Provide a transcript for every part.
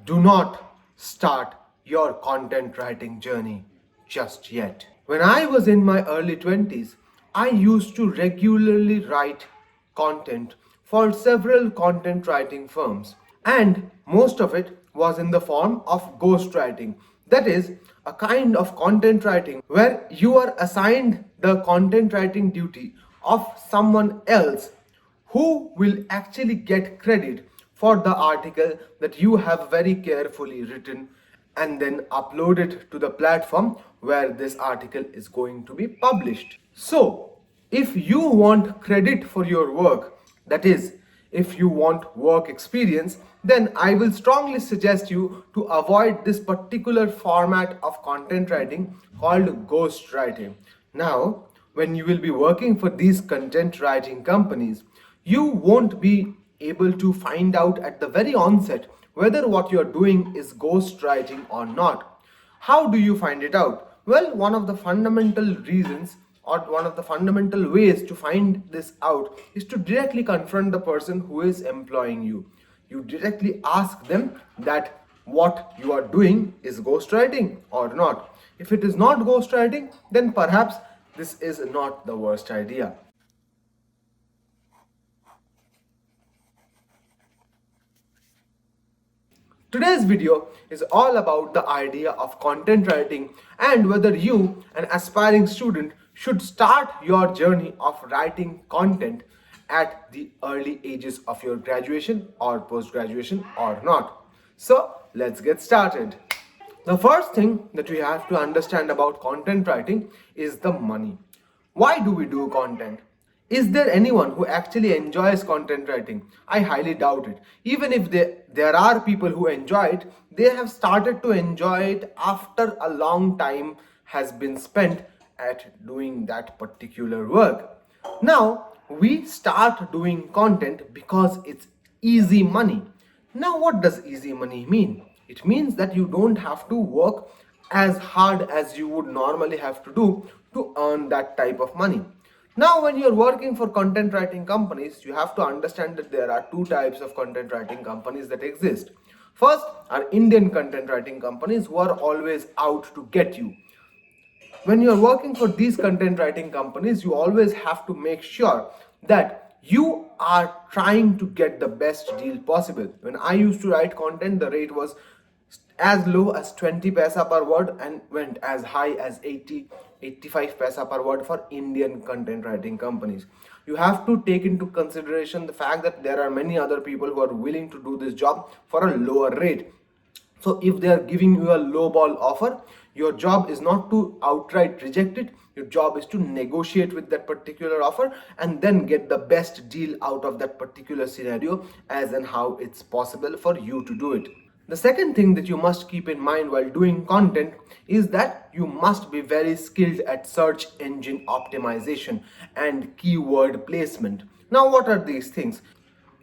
do not start your content writing journey just yet. When I was in my early 20s, I used to regularly write content for several content writing firms, and most of it was in the form of ghostwriting. That is, a kind of content writing where you are assigned the content writing duty of someone else who will actually get credit for the article that you have very carefully written and then upload it to the platform where this article is going to be published. So, if you want credit for your work, that is, if you want work experience, then I will strongly suggest you to avoid this particular format of content writing called ghost writing. Now, when you will be working for these content writing companies, you won't be able to find out at the very onset whether what you're doing is ghost writing or not. How do you find it out? Well, one of the fundamental reasons or one of the fundamental ways to find this out is to directly confront the person who is employing you. You directly ask them that what you are doing is ghostwriting or not. If it is not ghostwriting, then perhaps this is not the worst idea. Today's video is all about the idea of content writing and whether you, an aspiring student, should start your journey of writing content at the early ages of your graduation or post-graduation or not. So, let's get started. The first thing that we have to understand about content writing is the money. Why do we do content? Is there anyone who actually enjoys content writing? I highly doubt it. Even if there are people who enjoy it, they have started to enjoy it after a long time has been spent at doing that particular work. Now, we start doing content because it's easy money. Now, what does easy money mean? It means that you don't have to work as hard as you would normally have to do to earn that type of money. Now, when you're working for content writing companies, you have to understand that there are two types of content writing companies that exist. First are Indian content writing companies who are always out to get you. When you're working for these content writing companies, you always have to make sure that you are trying to get the best deal possible. When I used to write content, the rate was as low as 20 paisa per word and went as high as 85 paisa per word for Indian content writing companies. You have to take into consideration the fact that there are many other people who are willing to do this job for a lower rate. So if they are giving you a low ball offer, your job is not to outright reject it. Your job is to negotiate with that particular offer and then get the best deal out of that particular scenario as and how it's possible for you to do it. The second thing that you must keep in mind while doing content is that you must be very skilled at search engine optimization and keyword placement. Now, what are these things?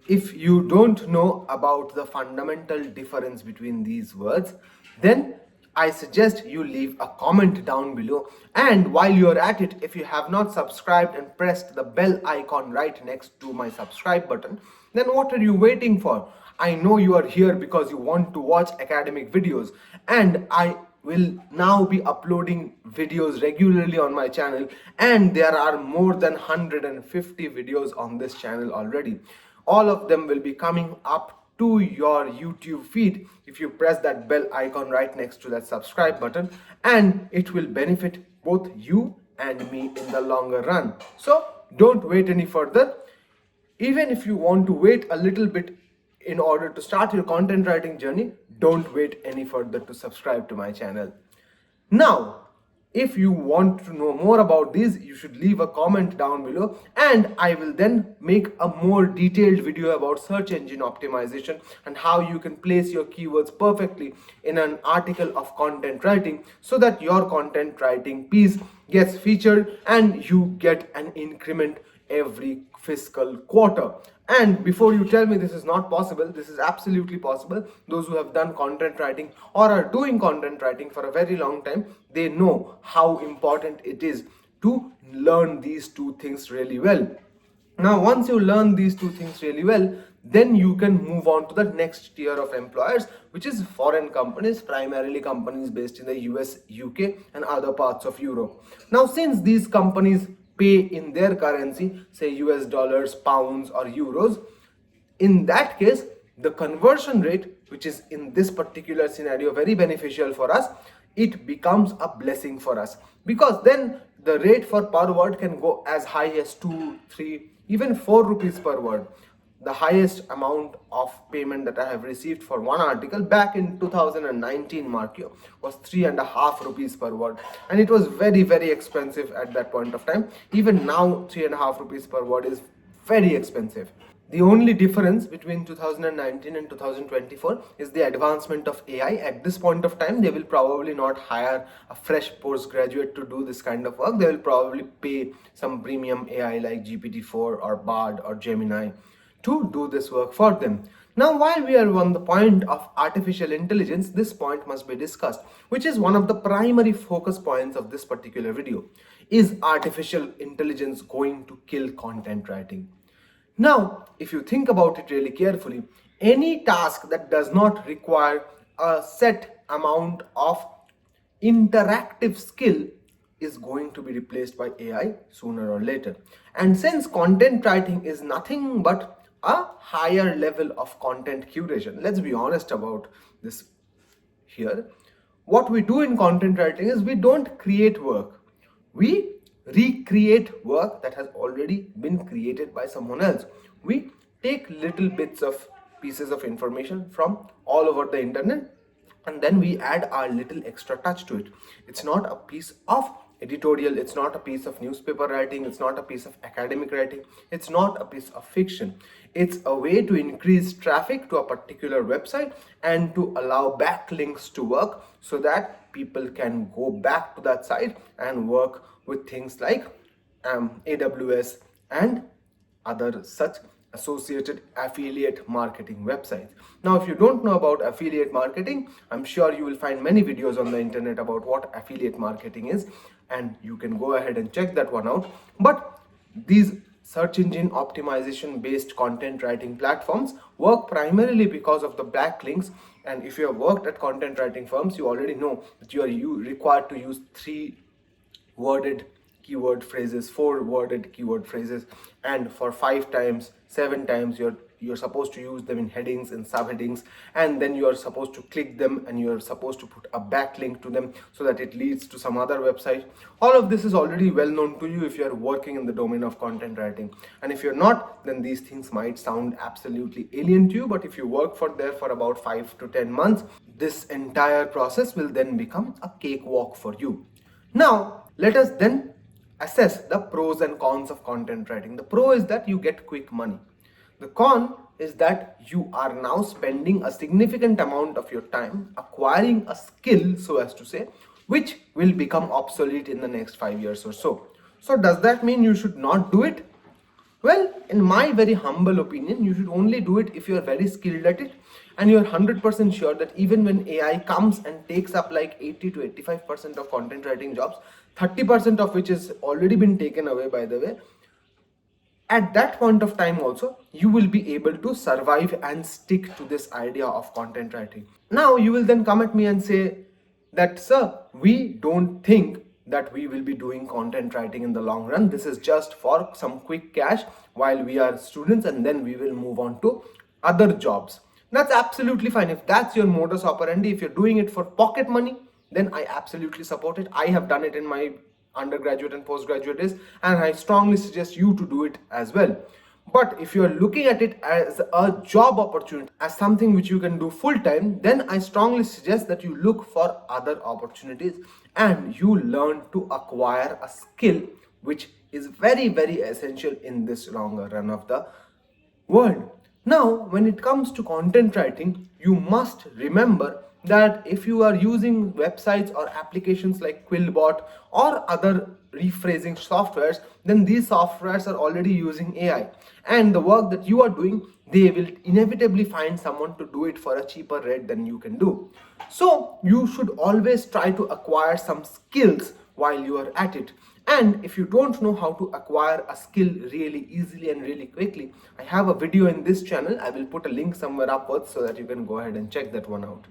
If you don't know about the fundamental difference between these words, then I suggest you leave a comment down below. And while you're at it, if you have not subscribed and pressed the bell icon right next to my subscribe button, then what are you waiting for? I know you are here because you want to watch academic videos, and I will now be uploading videos regularly on my channel, and there are more than 150 videos on this channel already. All of them will be coming up to your YouTube feed if you press that bell icon right next to that subscribe button, and it will benefit both you and me in the longer run. So don't wait any further. Even if you want to wait a little bit in order to start your content writing journey, don't wait any further to subscribe to my channel. Now, if you want to know more about these, you should leave a comment down below, and I will then make a more detailed video about search engine optimization and how you can place your keywords perfectly in an article of content writing so that your content writing piece gets featured and you get an increment every fiscal quarter. And before you tell me this is not possible, this is absolutely possible. Those who have done content writing or are doing content writing for a very long time, they know how important it is to learn these two things really well. Now, once you learn these two things really well, then you can move on to the next tier of employers, which is foreign companies, primarily companies based in the US, UK, and other parts of Europe. Now, since these companies pay in their currency, say US dollars, pounds, or euros, in that case, the conversion rate, which is in this particular scenario very beneficial for us, it becomes a blessing for us, because then the rate for per word can go as high as 2, 3, even 4 rupees per word. The highest amount of payment that I have received for one article back in 2019, mark you, was 3.5 rupees per word, and it was very, very expensive at that point of time. Even now, 3.5 rupees per word is very expensive. The only difference between 2019 and 2024 is the advancement of AI. At this point of time, they will probably not hire a fresh postgraduate to do this kind of work. They will probably pay some premium AI like GPT-4 or Bard or Gemini to do this work for them. Now, while we are on the point of artificial intelligence, this point must be discussed, which is one of the primary focus points of this particular video. Is artificial intelligence going to kill content writing? Now, if you think about it really carefully, any task that does not require a set amount of interactive skill is going to be replaced by AI sooner or later. And since content writing is nothing but a higher level of content curation, let's be honest about this here. What we do in content writing is we don't create work. We recreate work that has already been created by someone else. We take little bits of pieces of information from all over the internet, and then we add our little extra touch to it. It's not a piece of editorial, it's not a piece of newspaper writing, it's not a piece of academic writing, it's not a piece of fiction. It's a way to increase traffic to a particular website and to allow backlinks to work so that people can go back to that site and work with things like AWS and other such associated affiliate marketing websites. Now, if you don't know about affiliate marketing, I'm sure you will find many videos on the internet about what affiliate marketing is, and you can go ahead and check that one out. But these search engine optimization based content writing platforms work primarily because of the backlinks. And if you have worked at content writing firms, you already know that you are required to use 3-worded keyword phrases, 4-worded keyword phrases, and for 5 times, 7 times you're supposed to use them in headings and subheadings, and then you're supposed to click them and you're supposed to put a backlink to them so that it leads to some other website. All of this is already well known to you if you're working in the domain of content writing, and if you're not, then these things might sound absolutely alien to you. But if you work for there for about 5 to 10 months, this entire process will then become a cakewalk for you. Now, let us then assess the pros and cons of content writing. The pro is that you get quick money. The con is that you are now spending a significant amount of your time acquiring a skill, so as to say, which will become obsolete in the next 5 years or so. So does that mean you should not do it? Well, in my very humble opinion, you should only do it if you are very skilled at it and you're 100% sure that even when AI comes and takes up like 80 to 85% of content writing jobs, 30% of which has already been taken away, by the way, at that point of time also, you will be able to survive and stick to this idea of content writing. Now, you will then come at me and say that, sir, we don't think that we will be doing content writing in the long run. This is just for some quick cash while we are students, and then we will move on to other jobs. That's absolutely fine. If that's your modus operandi, if you're doing it for pocket money, then I absolutely support it. I have done it in my undergraduate and postgraduate days, and I strongly suggest you to do it as well. But if you're looking at it as a job opportunity, as something which you can do full time, then I strongly suggest that you look for other opportunities and you learn to acquire a skill which is very, very essential in this longer run of the world. Now, when it comes to content writing, you must remember that if you are using websites or applications like Quillbot or other rephrasing softwares, then these softwares are already using AI, and the work that you are doing, they will inevitably find someone to do it for a cheaper rate than you can do. So you should always try to acquire some skills while you are at it, And if you don't know how to acquire a skill really easily and really quickly, I have a video in this channel. I will put a link somewhere upwards so that you can go ahead and check that one out.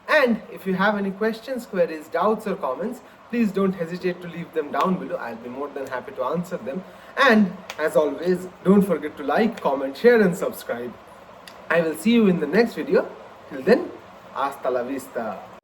And if you have any questions, queries, doubts, or comments, please don't hesitate to leave them down below. I'll be more than happy to answer them. And as always, don't forget to like, comment, share, and subscribe. I will see you in the next video. Till then, hasta la vista.